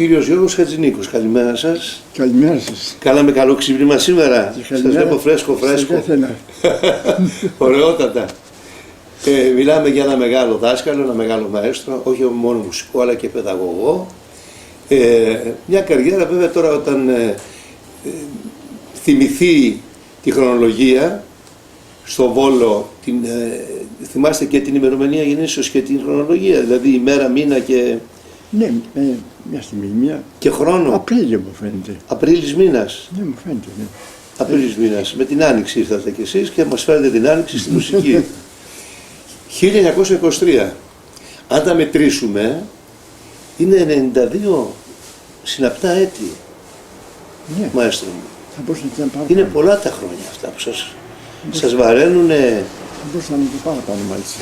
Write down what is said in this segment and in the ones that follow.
κύριος Γιώργος Χατζηνίκος. Καλημέρα σας. Καλημέρα σας. Κάναμε καλό ξύπνημα σήμερα. Σας βλέπω φρέσκο. Ωραιότατα. Μιλάμε για ένα μεγάλο δάσκαλο, ένα μεγάλο μαέστρο, όχι μόνο μουσικό αλλά και παιδαγωγό. Μια καριέρα βέβαια τώρα όταν θυμηθεί τη χρονολογία στο Βόλο, θυμάστε και την ημερομηνία γεννήσεως και την χρονολογία, δηλαδή ημέρα, μήνα και... Ναι, μια στιγμή, και χρόνο. Απρίλιο μου φαίνεται. Απρίλης μήνας. Ναι, μου φαίνεται, ναι. Απρίλης μήνας. Με την Άνοιξη ήρθατε κι εσείς και μας φέρετε την Άνοιξη στη μουσική. 1923. Αν τα μετρήσουμε, είναι 92 συναπτά έτη. Ναι. Μαέστρο μου. Θα μπορούσα να ήταν Είναι πολλά τα χρόνια αυτά που σας βαραίνουνε. Θα μπορούσα να είναι και παραπάνω μάλιστα.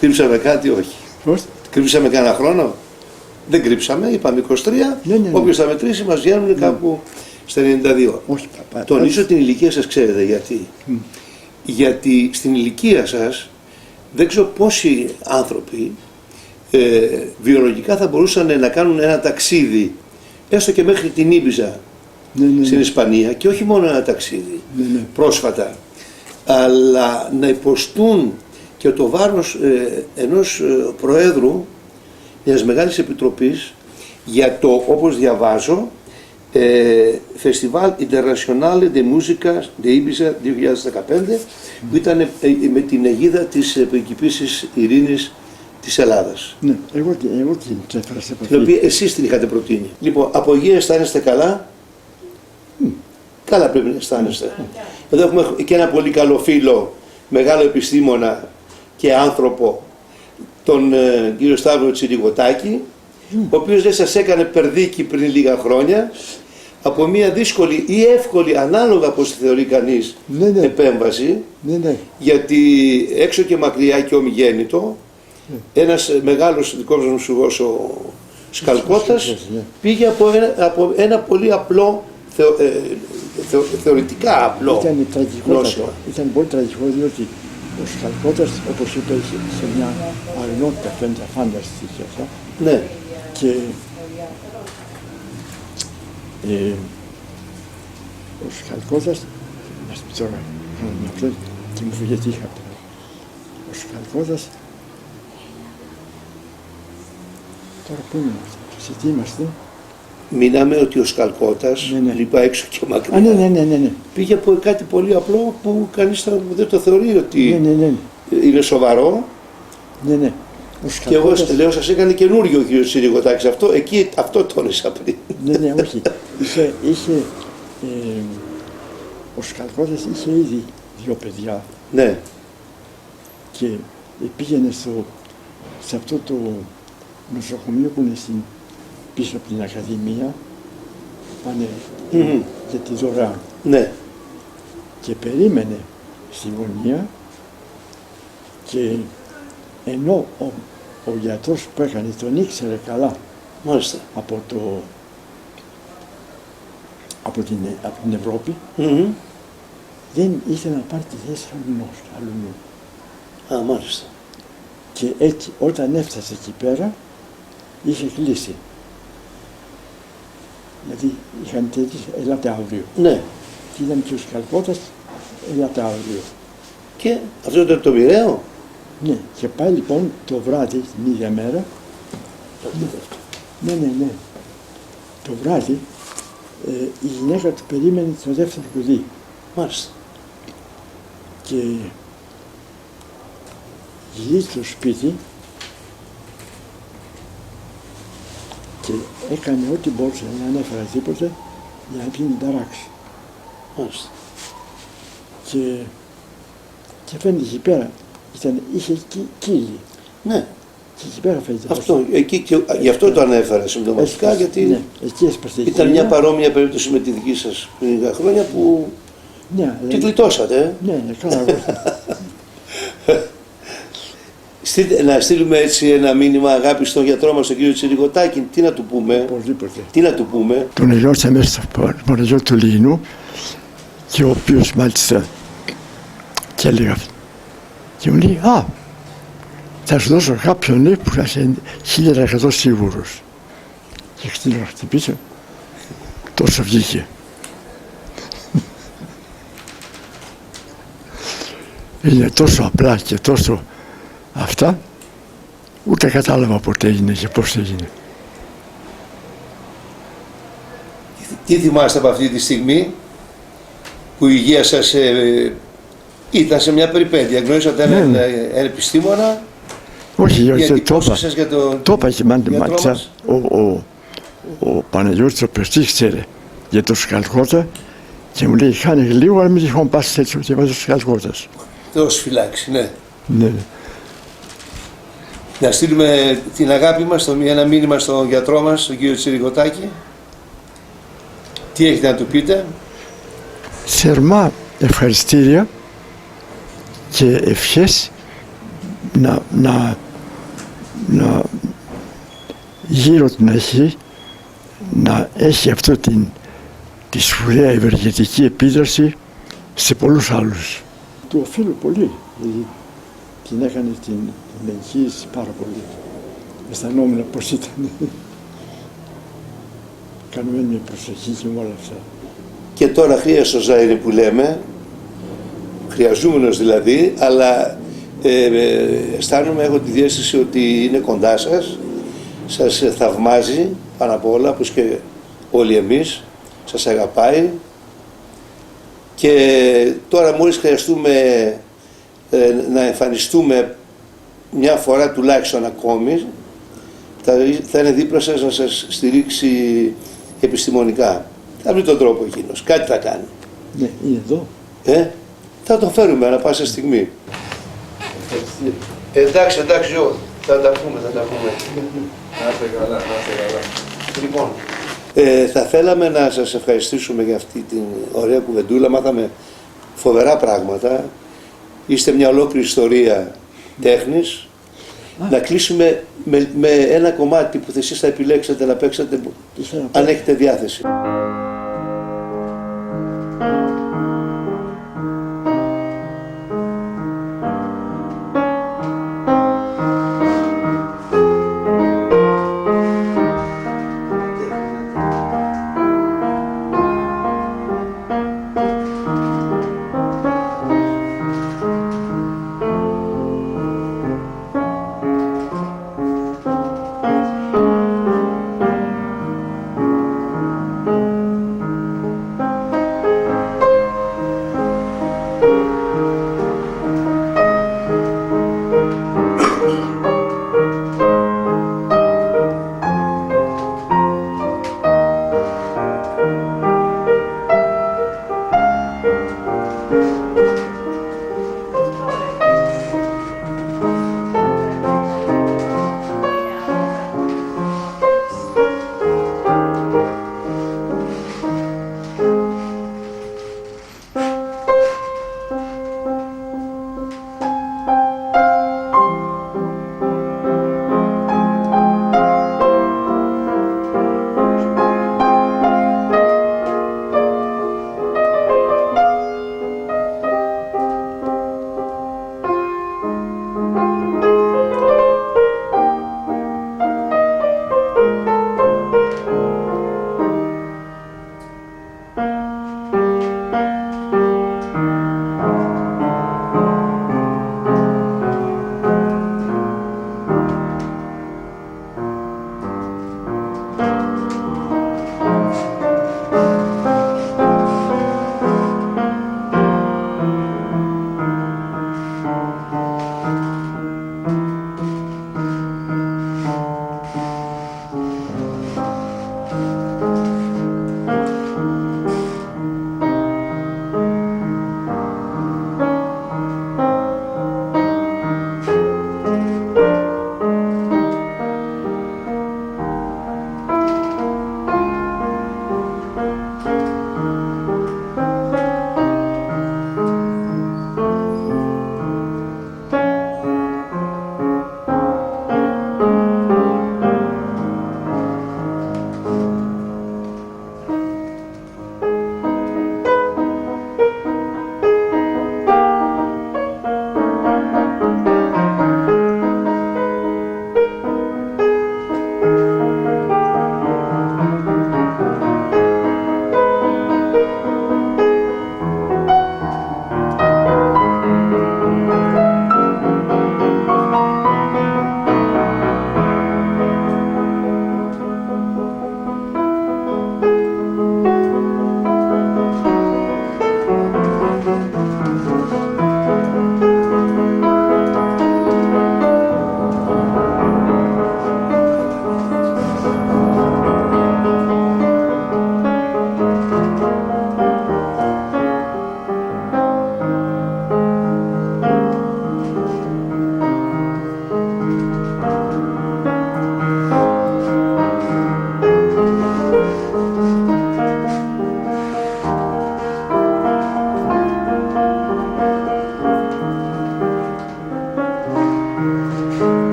Κρύψαμε κάτι, όχι. Πώς? Κρύψαμε κανένα χρόνο. Δεν κρύψαμε, είπαμε 23. Ναι. Όποιος θα μετρήσει μας βγαίνουν κάπου στα 92. Όχι, Τονίζω την ηλικία σας, ξέρετε γιατί. Γιατί στην ηλικία σας δεν ξέρω πόσοι άνθρωποι βιολογικά θα μπορούσαν να κάνουν ένα ταξίδι έστω και μέχρι την Ήμπιζα στην Ισπανία και όχι μόνο ένα ταξίδι πρόσφατα, αλλά να υποστούν και το βάρος ενός προέδρου μιας μεγάλης επιτροπής για το, όπως διαβάζω, Festival Internationale de Musica de Ibiza 2015, που ήταν με την αιγίδα της Πριγκιπίσης Ειρήνης της Ελλάδας. Ναι, εγώ την έφρασα από την οποία εσείς την είχατε προτείνει. Λοιπόν, από υγεία αισθάνεστε καλά? Καλά πρέπει να αισθάνεστε. Εδώ έχουμε και ένα πολύ καλό φίλο, μεγάλο επιστήμονα και άνθρωπο, τον κύριο Σταύρο Τσιριγωτάκη, ο οποίος δεν σας έκανε περδίκη πριν λίγα χρόνια από μια δύσκολη ή εύκολη, ανάλογα πώς τη θεωρεί κανείς, επέμβαση, γιατί έξω και μακριά και ομιγέννητο, ένας μεγάλος δικός μας μουσουργός, ο Σκαλκώτας, πήγε από ένα πολύ απλό, θεωρητικά απλό νόσημα. Ήταν πολύ τραγικό, διότι ο Σκαλκώτας, όπως είπε, σε μια αγνότητα φαίνεται φανταστική αυτά. Ναι. Και ο Σκαλκώτας, να σου πει τώρα, να πλέον και μου φύγε τι είχα πει. Ο Σκαλκώτας, τώρα πού είμαστε, σε τι είμαστε? Μιλάμε ότι ο Σκαλκώτας, λοιπά έξω και μακριά, ναι. πήγε από κάτι πολύ απλό που κανείς δεν το θεωρεί ότι είναι σοβαρό. Ναι. Και εγώ λέω, σας έκανε καινούριο ο κύριος Τσιριγωτάκης, αυτό τόνισα πριν. Ναι, όχι. Ο Σκαλκώτας είχε ήδη 2 παιδιά. Ναι. Και πήγαινε σε αυτό το νοσοκομείο που είναι πίσω από την Ακαδημία, πάνε για τη δωρεάν. Ναι. Και περίμενε στη γωνία και ενώ ο γιατρός που έκανε τον ήξερε καλά. Μάλιστα. Από την Ευρώπη, δεν ήθελε να πάρει τη θέση αλλού. Μάλιστα. Και έτσι όταν έφτασε εκεί πέρα είχε κλείσει. Γιατί είχαν τέτοιες, ελάτε αύριο. Ναι. Και ήταν και ο Σκαλκώτας, ελάτε αύριο. Και αυτό ήταν το μοιραίο. Ναι, και πάει λοιπόν το βράδυ, την ίδια μέρα. Ναι. Το βράδυ η γυναίκα του περίμενε το δεύτερο παιδί. Μάλιστα. Και γυρίζει στο σπίτι και έκανε ό,τι μπορούσε, να ανέφερα τίποτε για να πει την ταράξη. Μάλιστα. Και φαίνεται εκεί πέρα, είχε κύλι. Ναι. Και εκεί πέρα φαίνεται. Αυτό, γι' αυτό το ανέφερα συμπτωματικά, γιατί ήταν μια παρόμοια περίπτωση με τη δική σας πριν λίγα χρόνια που την γλιτώσατε. Ναι, καλά. Να στείλουμε έτσι ένα μήνυμα αγάπη στον γιατρό μας, τον κύριο Τσιριγωτάκη. Τι να του πούμε? Τι να του πούμε? Τον ελιώσαμε στο Παναγιώτο του Λιγνού και ο οποίος μάλιστα και έλεγα και μου λέει, θα σου δώσω κάποιον που θα είσαι 1000% σίγουρος. Και ξύλο να χτυπήσω, τόσο βγήκε. Είναι τόσο απλά και τόσο αυτά, ούτε κατάλαβα πότε έγινε και πώς έγινε. Τι θυμάστε από αυτή τη στιγμή που η υγεία σας ήταν σε μια περιπέτεια, γνωρίσατε έναν επιστήμονα? Όχι, το είπα και ο Παναγιώτης ο Περτής ξέρε για το Σκαλκότα και μου λέει χάνει λίγο αλλά μην τυχόν πας έτσι και βάζει το Σκαλκότας. Θεός φυλάξει, ναι. Ναι. Να στείλουμε την αγάπη μας, ένα μήνυμα στον γιατρό μας, τον κύριο Τσιρικοτάκη. Τι έχετε να του πείτε? Θερμά ευχαριστήρια και ευχές να γύρω του να έχει αυτό τη σπουδαία ευεργετική επίδραση σε πολλούς άλλους. Του οφείλω πολύ, γιατί την έκανε την εγχείρηση πάρα πολύ. Αισθανόμουν πως ήταν κανονμένη με προσοχή και με όλα αυτά. Και τώρα χρειάζεται ο Ζάιρη που λέμε, χρειαζούμενος δηλαδή, αλλά αισθάνομαι, έχω τη διαίσθηση ότι είναι κοντά σας θαυμάζει πάνω απ' όλα, όπως και όλοι εμείς, σας αγαπάει και τώρα μόλις χρειαστούμε να εμφανιστούμε μια φορά τουλάχιστον ακόμη, θα είναι δίπλα σας να σας στηρίξει επιστημονικά. Θα βρει τον τρόπο εκείνος, κάτι θα κάνει. Ναι, είναι εδώ. Θα τον φέρουμε ανά πάσα στιγμή. Εντάξει, θα τα πούμε. Να είστε καλά. Λοιπόν, θα θέλαμε να σας ευχαριστήσουμε για αυτή την ωραία κουβεντούλα. Μάθαμε φοβερά πράγματα. Είστε μια ολόκληρη ιστορία τέχνης. Να κλείσουμε με ένα κομμάτι που εσείς θα επιλέξετε να παίξετε, αν έχετε διάθεση.